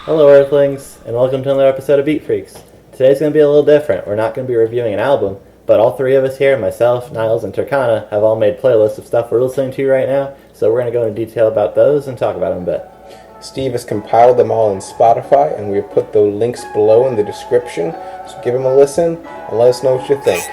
Hello, Earthlings, and welcome to another episode of Beat Freaks. Today's going to be a little different. We're not going to be reviewing an album, but all three of us here, myself, Niles, and Turkana, have all made playlists of stuff we're listening to right now, so we're going to go into detail about those and talk about them a bit. Steve has compiled them all in Spotify, and we have put the links below in the description, so give them a listen and let us know what you think.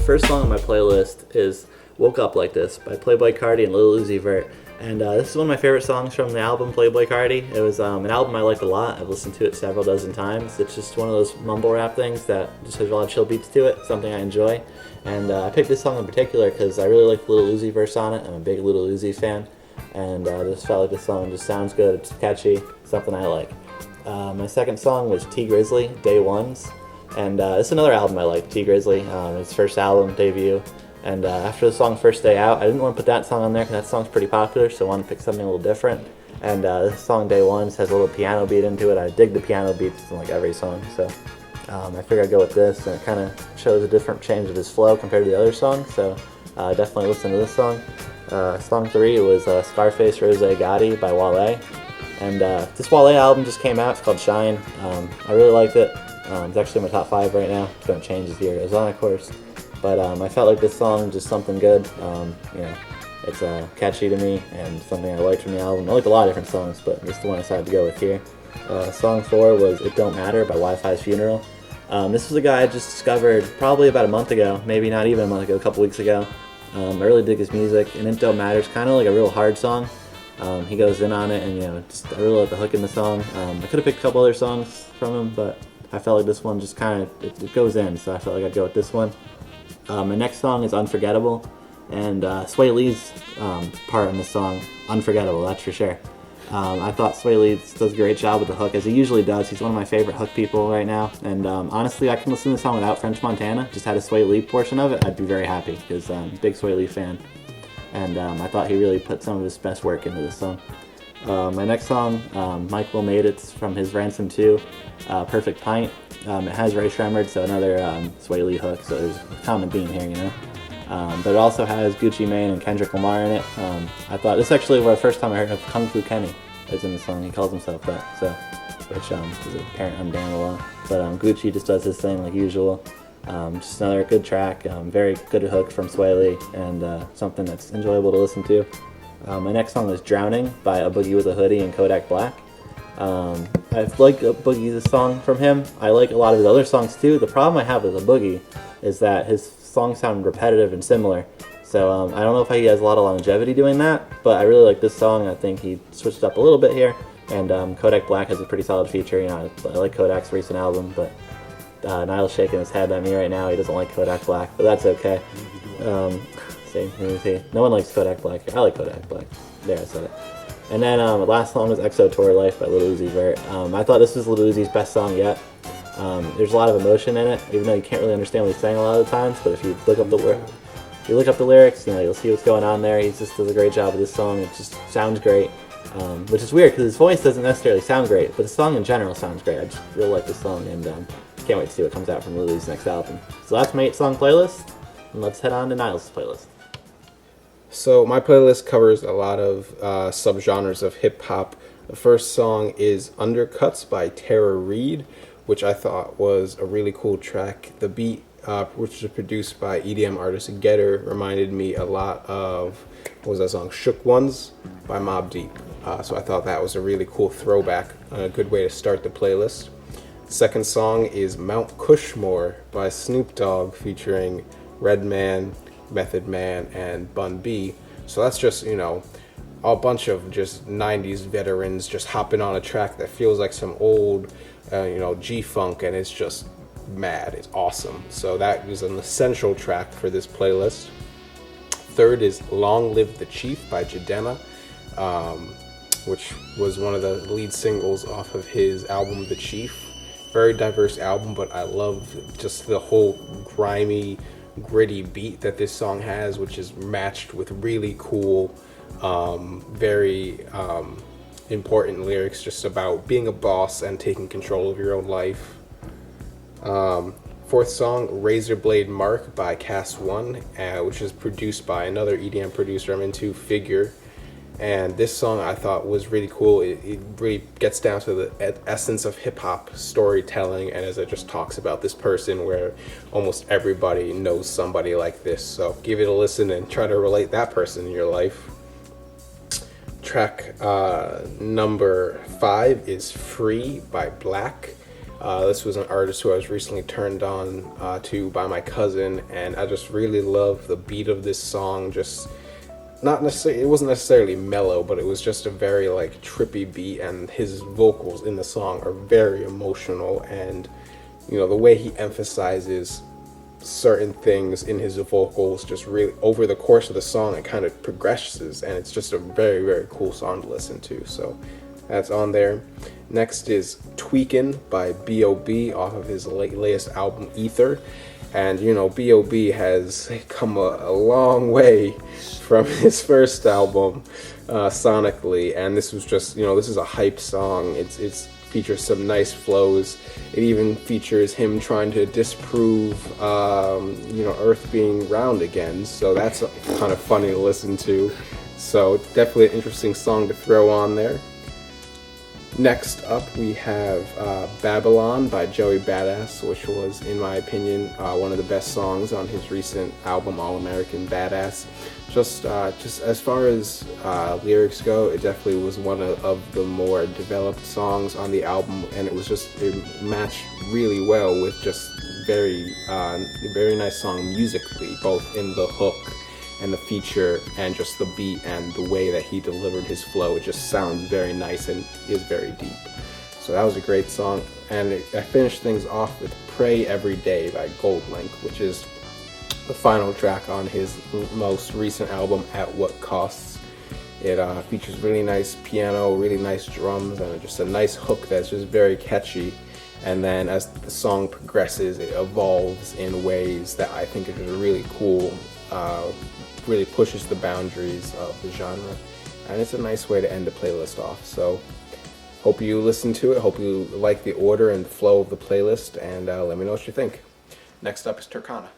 First song on my playlist is Woke Up Like This by Playboi Carti and Lil Uzi Vert. And this is one of my favorite songs from the album Playboi Carti. It was an album I liked a lot. I've listened to it several dozen times. It's just one of those mumble rap things that just has a lot of chill beats to it, something I enjoy. And I picked this song in particular because I really like the Lil Uzi verse on it. I'm a big Lil Uzi fan. And I just felt like this song just sounds good. It's catchy, something I like. My second song was Tee Grizzley, Day Ones. And it's another album I like, Tee Grizzley, his first album, debut. And after the song First Day Out, I didn't want to put that song on there because that song's pretty popular, so I wanted to pick something a little different. And this song, Day Ones, has a little piano beat into it. I dig the piano beats in like every song, so I figured I'd go with this, and it kind of shows a different change of his flow compared to the other songs, so definitely listen to this song. Song 3 was Scarface Rose Gotti by Wale. And this Wale album just came out, it's called Shine. I really liked it. It's actually in my top 5 right now. It's going to change as the year goes on, of course. But I felt like this song just something good. It's catchy to me and something I liked from the album. I liked a lot of different songs, but this is the one I decided to go with here. Song 4 was It Don't Matter by Wi-Fi's Funeral. This was a guy I just discovered probably about a month ago, maybe not even a month ago, a couple weeks ago. I really dig his music, and It Don't Matter is kind of like a real hard song. He goes in on it, and I really like the hook in the song. I could have picked a couple other songs from him, but I felt like this one just kind of, it goes in, so I felt like I'd go with this one. My next song is Unforgettable, and Sway Lee's part in the song, unforgettable, that's for sure. I thought Sway Lee does a great job with the hook, as he usually does. He's one of my favorite hook people right now, and honestly, I can listen to the song without French Montana. Just had a Sway Lee portion of it, I'd be very happy, because I'm a big Sway Lee fan, and I thought he really put some of his best work into this song. My next song, Mike Will Made It's from his Ransom 2, Perfect Pint. It has Ray Shremmerd, so another Sway Lee hook, so there's a common theme here, but it also has Gucci Mane and Kendrick Lamar in it. I thought, this is actually the first time I heard of Kung Fu Kenny is in the song. He calls himself that, so, which is apparent on Dan Malone. But Gucci just does his thing like usual. Just another good track, very good hook from Sway Lee, and something that's enjoyable to listen to. My next song is Drowning by A Boogie with a Hoodie and Kodak Black. I've liked A Boogie's song from him. I like a lot of his other songs too. The problem I have with A Boogie is that his songs sound repetitive and similar. So I don't know if he has a lot of longevity doing that, but I really like this song. I think he switched up a little bit here. And Kodak Black has a pretty solid feature. I like Kodak's recent album, but Niall's shaking his head at me right now. He doesn't like Kodak Black, but that's okay. No one likes Kodak Black. I like Kodak Black. There, I said it. And then the last song was EXO Tour Life by Lil Uzi Vert. I thought this was Lil Uzi's best song yet. There's a lot of emotion in it, even though you can't really understand what he's saying a lot of the times. But if you look up the lyrics, you'll see what's going on there. He just does a great job with this song. It just sounds great, which is weird because his voice doesn't necessarily sound great, but the song in general sounds great. I just really like this song, and can't wait to see what comes out from Lil Uzi's next album. So that's my 8-song playlist, and let's head on to Niles' playlist. So my playlist covers a lot of subgenres of hip-hop. The first song is Undercuts by Tara Reid, which I thought was a really cool track. The beat, which was produced by EDM artist Getter, reminded me a lot of, what was that song, Shook Ones by Mobb Deep. So I thought that was a really cool throwback, a good way to start the playlist. Second song is Mount Cushmore by Snoop Dogg featuring Redman, Method Man, and Bun B. So that's just, a bunch of just 90s veterans just hopping on a track that feels like some old, G-Funk, and it's just mad. It's awesome. So that is an essential track for this playlist. Third is Long Live the Chief by Jidenna, which was one of the lead singles off of his album The Chief. Very diverse album, but I love just the whole grimy gritty beat that this song has, which is matched with really cool, very important lyrics just about being a boss and taking control of your own life. Fourth song, Razor Blade Mark by Cast One, which is produced by another EDM producer I'm into, Figure. And this song I thought was really cool. It really gets down to the essence of hip hop storytelling, and as it just talks about this person where almost everybody knows somebody like this. So give it a listen and try to relate that person in your life. Track number 5 is Free by Black. This was an artist who I was recently turned on to by my cousin, and I just really love the beat of this song. Just not necessarily, it wasn't necessarily mellow, but it was just a very like trippy beat, and his vocals in the song are very emotional, and you know the way he emphasizes certain things in his vocals just really over the course of the song, it kind of progresses, and it's just a very, very cool song to listen to. So that's on there. Next is Tweakin' by B.O.B. off of his latest album Ether. And you know, B.O.B. has come a long way from his first album sonically, and this was just, you know, this is a hype song. It's features some nice flows. It even features him trying to disprove you know, Earth being round again, so that's kind of funny to listen to. So definitely an interesting song to throw on there. Next up, we have Babylon by Joey Badass, which was, in my opinion, one of the best songs on his recent album, All American Badass. Just as far as lyrics go, it definitely was one of the more developed songs on the album, and it matched really well with just very nice song musically, both in the hook and the feature and just the beat and the way that he delivered his flow. It just sounds very nice and is very deep. So that was a great song. And I finished things off with Pray Every Day by Goldlink, which is the final track on his most recent album, At What Costs. It features really nice piano, really nice drums, and just a nice hook that's just very catchy. And then as the song progresses, it evolves in ways that I think are just really cool. Really pushes the boundaries of the genre, and it's a nice way to end the playlist off. So hope you listen to it, hope you like the order and flow of the playlist, and let me know what you think. Next up is Turkana.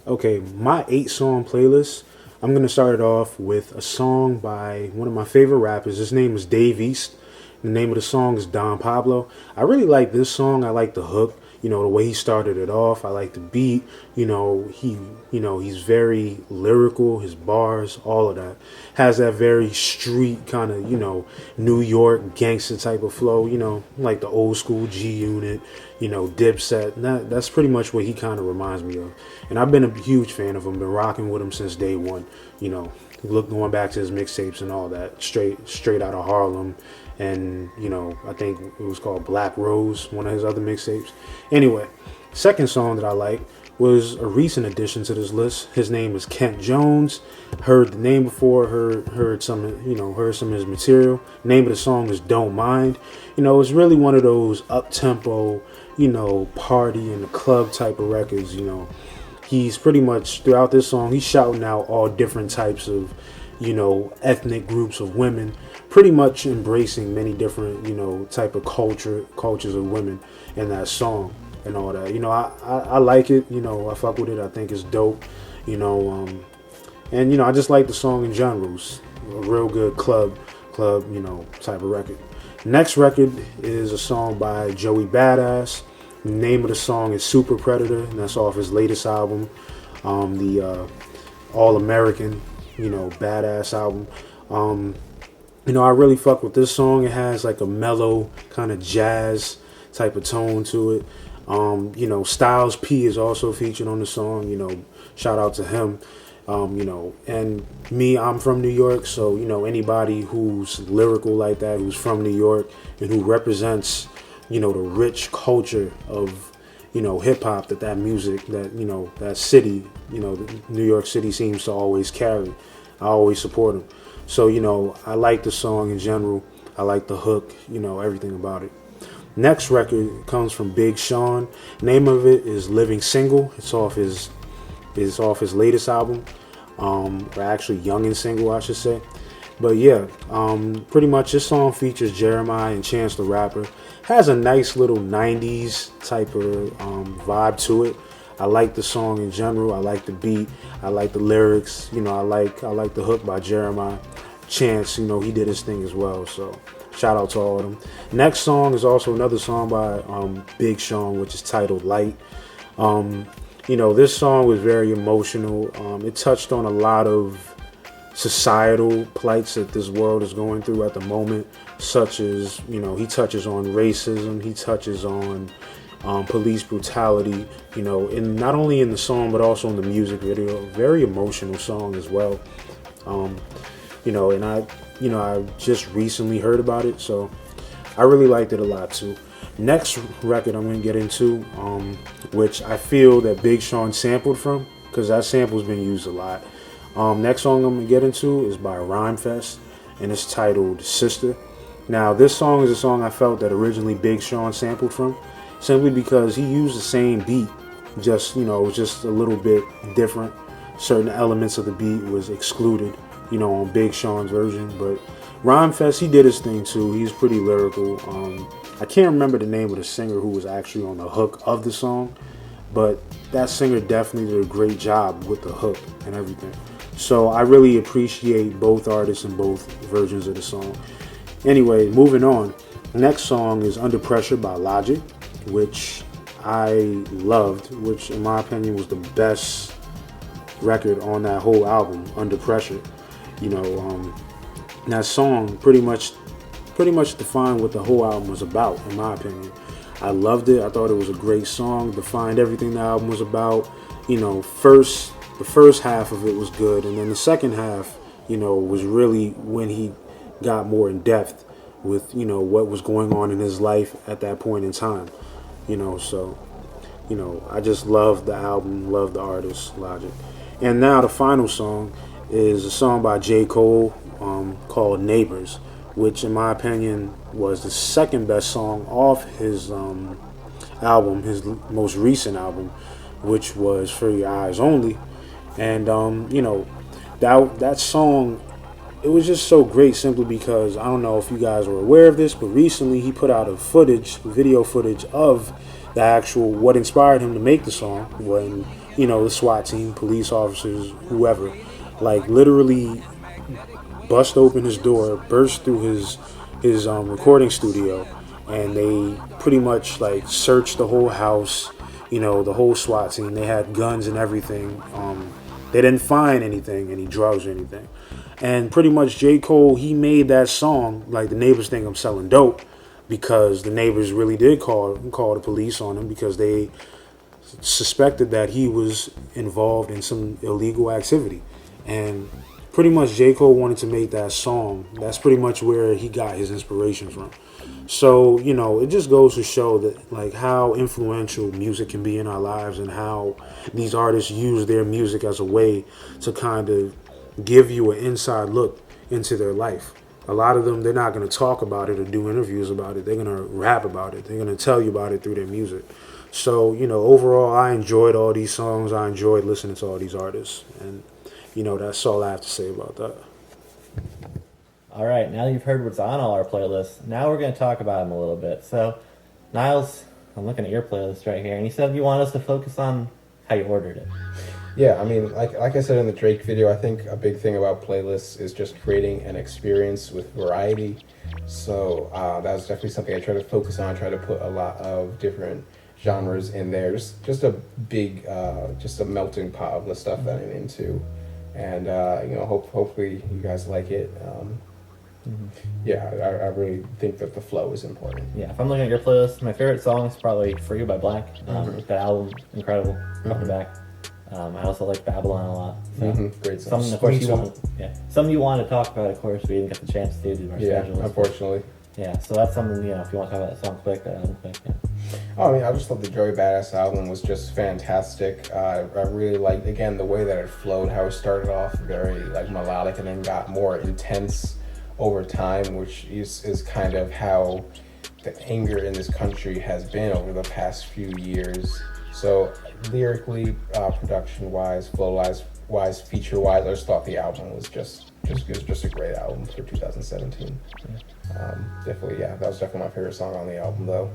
Okay, my 8-song playlist, I'm going to start it off with a song by one of my favorite rappers. His name is Dave East. The name of the song is Don Pablo. I really like this song. I like the hook. You know, the way he started it off. I like the beat. He's very lyrical. His bars, all of that. Has that very street kind of, New York gangster type of flow. Like the old school G Unit, Dipset. That's pretty much what he kind of reminds me of. And I've been a huge fan of him. Been rocking with him since day one. Going back to his mixtapes and all that. Straight out of Harlem. And, I think it was called Black Rose, one of his other mixtapes. Anyway, second song that I like was a recent addition to this list. His name is Kent Jones. Heard the name before, heard some of his material. Name of the song is Don't Mind. It's really one of those up-tempo, party in the club type of records, He's pretty much, throughout this song, he's shouting out all different types of, ethnic groups of women, pretty much embracing many different, type of cultures of women in that song and all that. I like it, I fuck with it. I think it's dope, and, I just like the song in general. It's a real good club, type of record. Next record is a song by Joey Badass. The name of the song is Super Predator, and that's off his latest album, the All American, Badass album. I really fuck with this song. It has like a mellow kind of jazz type of tone to it. Styles P is also featured on the song. Shout out to him. And me, I'm from New York, so anybody who's lyrical like that, who's from New York, and who represents the rich culture of hip hop that music that city New York City seems to always carry. I always support them. So I like the song in general. I like the hook, everything about it. Next record comes from Big Sean. Name of it is Living Single. It's off his is off his latest album, or actually Youngin single, I should say. But yeah, pretty much this song features Jeremiah and Chance the Rapper. Has a nice little 90s type of vibe to it. I like the song in general. I like the beat. I like the lyrics. You know, I like the hook by Jeremiah. Chance, you know, he did his thing as well. So shout out to all of them. Next song is also another song by Big Sean, which is titled Light. You know, this song was very emotional. It touched on a lot of societal plights that this world is going through at the moment, such as, you know, he touches on racism, he touches on police brutality, you know, in not only in the song but also in the music video. Very emotional song as well. You know, and I just recently heard about it, so I really liked it a lot too. Next record I'm going to get into, which I feel that Big Sean sampled from, because that sample's been used a lot. Next song I'm going to get into is by Rhymefest, and it's titled Sister. Now, this song is a song I felt that originally Big Sean sampled from, simply because he used the same beat, just, you know, it was just a little bit different. Certain elements of the beat was excluded, you know, on Big Sean's version. But Rhymefest, he did his thing too. He's pretty lyrical. I can't remember the name of the singer who was actually on the hook of the song, but that singer definitely did a great job with the hook and everything. So I really appreciate both artists and both versions of the song. Anyway, moving on. Next song is Under Pressure by Logic, which I loved, which in my opinion was the best record on that whole album, Under Pressure. You know, that song pretty much defined what the whole album was about, in my opinion. I loved it. I thought it was a great song, defined everything the album was about. You know, the first half of it was good, and then the second half, you know, was really when he got more in depth with, you know, what was going on in his life at that point in time. You know, so, you know, I just love the album, love the artist, Logic. And now the final song is a song by J. Cole called Neighbors, which in my opinion was the second best song off his album, his most recent album, which was For Your Eyes Only. And you know, that song, it was just so great simply because, I don't know if you guys were aware of this, but recently he put out video footage of the actual, what inspired him to make the song, when, you know, the SWAT team, police officers, whoever, like literally bust open his door, burst through his recording studio, and they pretty much like searched the whole house, you know, the whole SWAT team. They had guns and everything. They didn't find anything, any drugs or anything. And pretty much J. Cole, he made that song, like the neighbors think I'm selling dope, because the neighbors really did call the police on him because they suspected that he was involved in some illegal activity. And pretty much J. Cole wanted to make that song. That's pretty much where he got his inspiration from. So, you know, it just goes to show that, like, how influential music can be in our lives, and how these artists use their music as a way to kind of give you an inside look into their life. A lot of them, they're not going to talk about it or do interviews about it. They're going to rap about it. They're going to tell you about it through their music. So, you know, overall, I enjoyed all these songs. I enjoyed listening to all these artists. And, you know, that's all I have to say about that. All right, now that you've heard what's on all our playlists, now we're going to talk about them a little bit. So, Niles, I'm looking at your playlist right here, and you said you want us to focus on how you ordered it. Yeah, I mean, like I said in the Drake video, I think a big thing about playlists is just creating an experience with variety. So that was definitely something I try to focus on. I try to put a lot of different genres in there. Just a big, just a melting pot of the stuff that I'm into. And, you know, hopefully you guys like it. Yeah, I really think that the flow is important. Yeah, if I'm looking at your playlist, my favorite song is probably For You by Black. That album, incredible, front to back. I also like Babylon a lot. So Great song. something, of course, something you want to talk about, of course, we didn't get the chance to do our schedules. Unfortunately. Yeah, so that's something, you know, if you want to talk about that song quick, that album quick, yeah. Oh, I mean, I just thought the Joey Badass album was just fantastic. I really liked, again, the way that it flowed, how it started off very, like, melodic and then got more intense over time, which is kind of how the anger in this country has been over the past few years. So lyrically, production wise, flow wise, feature wise, I just thought the album was just it was just a great album for 2017. Definitely, yeah, that was definitely my favorite song on the album, though.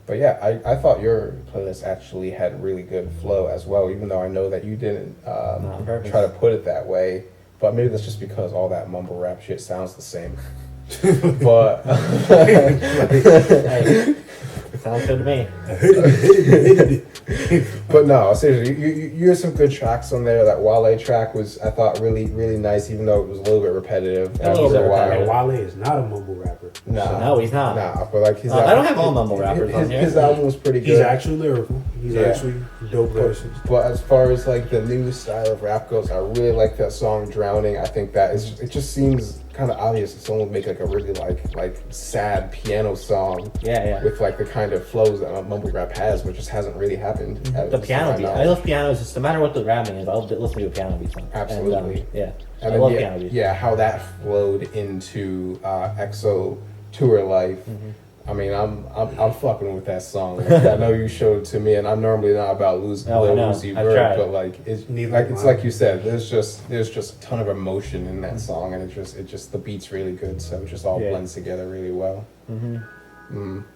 But yeah, I thought your playlist actually had really good flow as well, even though I know that you didn't try to put it that way. But maybe that's just because all that mumble rap shit sounds the same. But Sounds good to me. but no, seriously, you had some good tracks on there. That Wale track was, I thought, really nice, even though it was a little bit repetitive. A little bit repetitive. Wale is not a mumble rapper. No, he's not. Nah, but like his I don't have all mumble rappers on here. His album was pretty good. He's actually lyrical. He's actually a dope person. But as far as like the new style of rap goes, I really like that song "Drowning." I think that it just seems kind of obvious that someone would make like a really like sad piano song. Yeah. With like the kind of flows that mumble rap has, which just hasn't really happened. The piano beat. I love pianos. Just no matter what the rapping is, I'll listen to a piano beat song. Absolutely. And, And I love then, piano beats. yeah, how that flowed into EXO tour life. I mean, I'm fucking with that song. Like, I know you showed it to me, and I'm normally not about Lil Uzi Vert, but like it's like you said, there's just a ton of emotion in that song, and it just the beat's really good, so it just all blends together really well.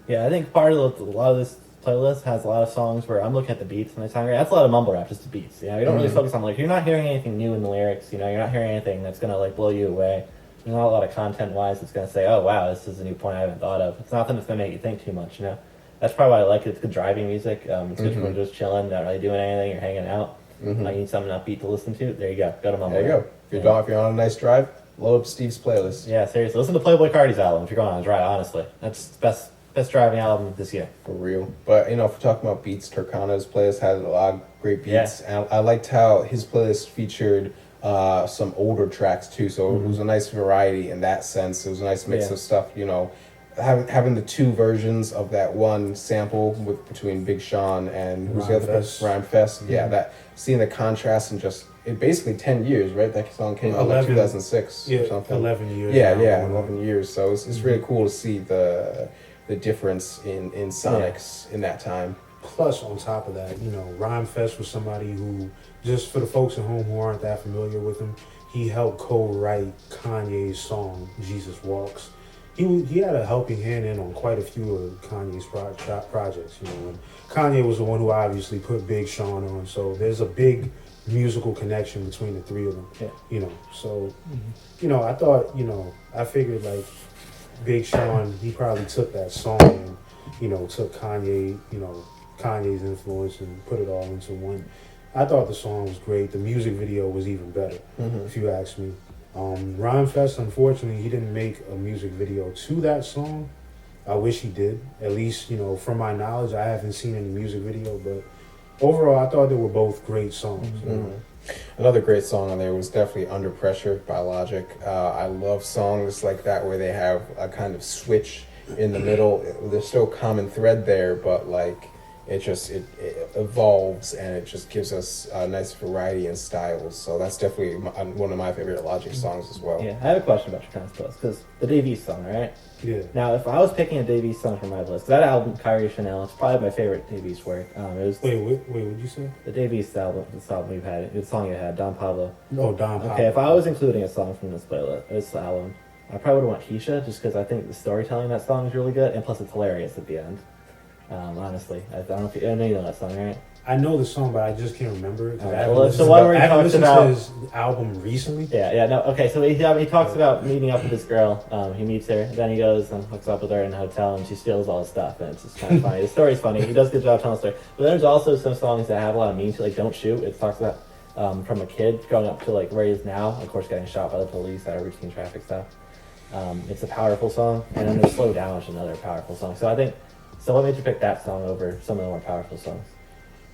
Yeah, I think part of a lot of this playlist has a lot of songs where I'm looking at the beats and they sound great. That's a lot of mumble rap, just the beats. You know, you don't really focus on, like, you're not hearing anything new in the lyrics. You know, you're not hearing anything that's gonna like blow you away. There's not a lot of content wise that's gonna say, oh wow, this is a new point I haven't thought of. It's nothing that's gonna make you think too much. You know, that's probably why I like it. It's good driving music. It's good when you're just chilling, not really doing anything, you're hanging out. You need something upbeat to listen to. There you go. Go to mumble. There you go. If you're on a nice drive, load up Steve's playlist. Yeah, seriously, listen to Playboi Carti's album if you're going on a drive. Honestly, that's the best driving album this year. For real. But, you know, if we're talking about beats, Turkana's playlist had a lot of great beats. Yeah. And I liked how his playlist featured some older tracks, too. So it was a nice variety in that sense. It was a nice mix of stuff, you know. Having the two versions of that one sample between Big Sean and who's the other person? Rhyme Fest. Yeah, that seeing the contrast in just basically 10 years, right? That song came out like 2006 or something. 11 years. Yeah, 11 years. So it's really cool to see the difference in Sonics in that time. Plus, on top of that, you know, Rhyme Fest was somebody who, just for the folks at home who aren't that familiar with him, he helped co-write Kanye's song "Jesus Walks." He had a helping hand in on quite a few of Kanye's projects, you know. And Kanye was the one who obviously put Big Sean on, so there's a big musical connection between the three of them. Yeah. You know, so you know, I thought, you know, I figured like Big Sean, he probably took that song and, you know, took Kanye, you know, Kanye's influence and put it all into one. I thought the song was great. The music video was even better, if you ask me. Rhyme Fest, unfortunately, he didn't make a music video to that song. I wish he did. At least, you know, from my knowledge, I haven't seen any music video, but overall, I thought they were both great songs. Another great song on there was definitely Under Pressure by Logic. I love songs like that where they have a kind of switch in the middle. There's still a common thread there, but like it evolves and it just gives us a nice variety in styles. So that's definitely one of my favorite Logic songs as well. Yeah, I have a question about your kind of playlist, because the Dave East song, right? Yeah. Now, if I was picking a Dave East song for my list, that album, Kyrie Chanel, it's probably my favorite Dave East work. It was Wait, what'd you say? the Dave East album, we've had, the song you had, Don Pablo. Oh, Don Pablo. Okay, if I was including a song from this playlist, this album, I probably would want Keisha, just because I think the storytelling in that song is really good, and plus it's hilarious at the end. Honestly, I don't know if I know you know that song, right? I know the song, but I just can't remember it. Well, it's the one where he talks about his album recently. No. Okay, so he talks about meeting up with this girl. He meets her, then he goes and hooks up with her in a hotel, and she steals all his stuff, and it's just kind of funny. The story's funny. He does a good job telling the story. But there's also some songs that have a lot of meaning to, like "Don't Shoot." It talks about from a kid growing up to like where he is now. Of course, getting shot by the police out of routine traffic stuff. It's a powerful song, and then there's "Slow Down," which is another powerful song. So I think. So what made you pick that song over some of the more powerful songs?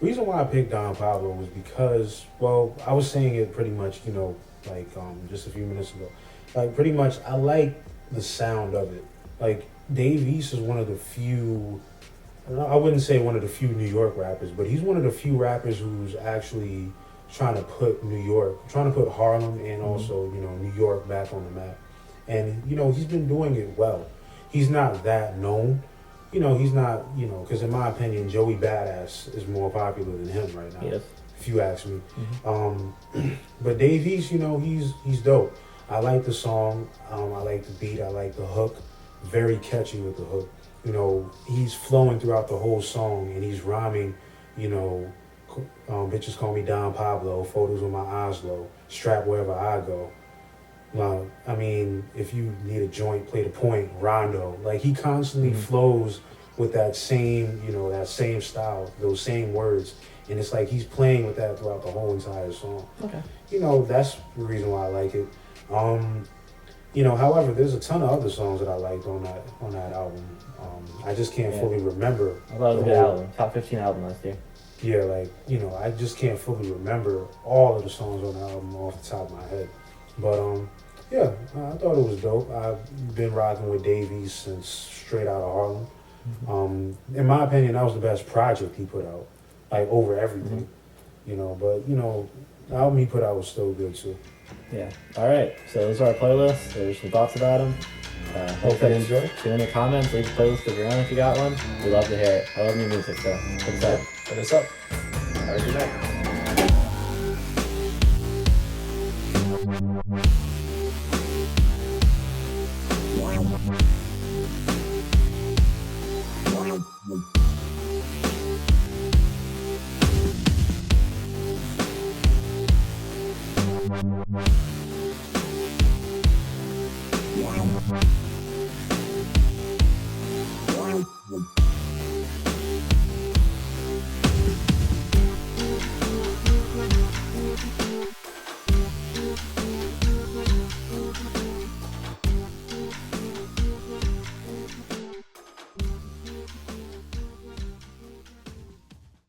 The reason why I picked Don Pablo was because, well, I was saying it pretty much, you know, like just a few minutes ago. Like, pretty much, I like the sound of it. Like, Dave East is one of the few, I wouldn't say one of the few New York rappers, but he's one of the few rappers who's actually trying to put Harlem and also, you know, New York back on the map. And, you know, he's been doing it well. He's not that known, you know, he's not, you know, because in my opinion, Joey Badass is more popular than him right now. Yes. If you ask me. But Dave East, you know, he's dope. I like the song. I like the beat. I like the hook. Very catchy with the hook. You know, he's flowing throughout the whole song, and he's rhyming. You know, bitches call me Don Pablo. Photos with my eyes low. Strap wherever I go. I mean, if you need a joint, play the point. Rondo. Like he constantly flows with that same, you know, that same style, those same words. And it's like he's playing with that throughout the whole entire song. Okay. You know, that's the reason why I like it. You know, however, there's a ton of other songs that I liked on that album. I just can't fully remember. I thought it was a the good whole- album. Top 15 album last year. Yeah, like, you know, I just can't fully remember all of the songs on the album off the top of my head. But yeah, I thought it was dope. I've been rocking with Dave East since straight out of Harlem. In my opinion, that was the best project he put out, like over everything. You know, but you know, the album he put out was still good too. Yeah. All right. So those are our playlists. There's some thoughts about them. Hope you enjoy. Leave any comments. Leave the playlist of your own if you got one. We'd love to hear it. I love new music, so hit us up. Hit us up. Have a good night.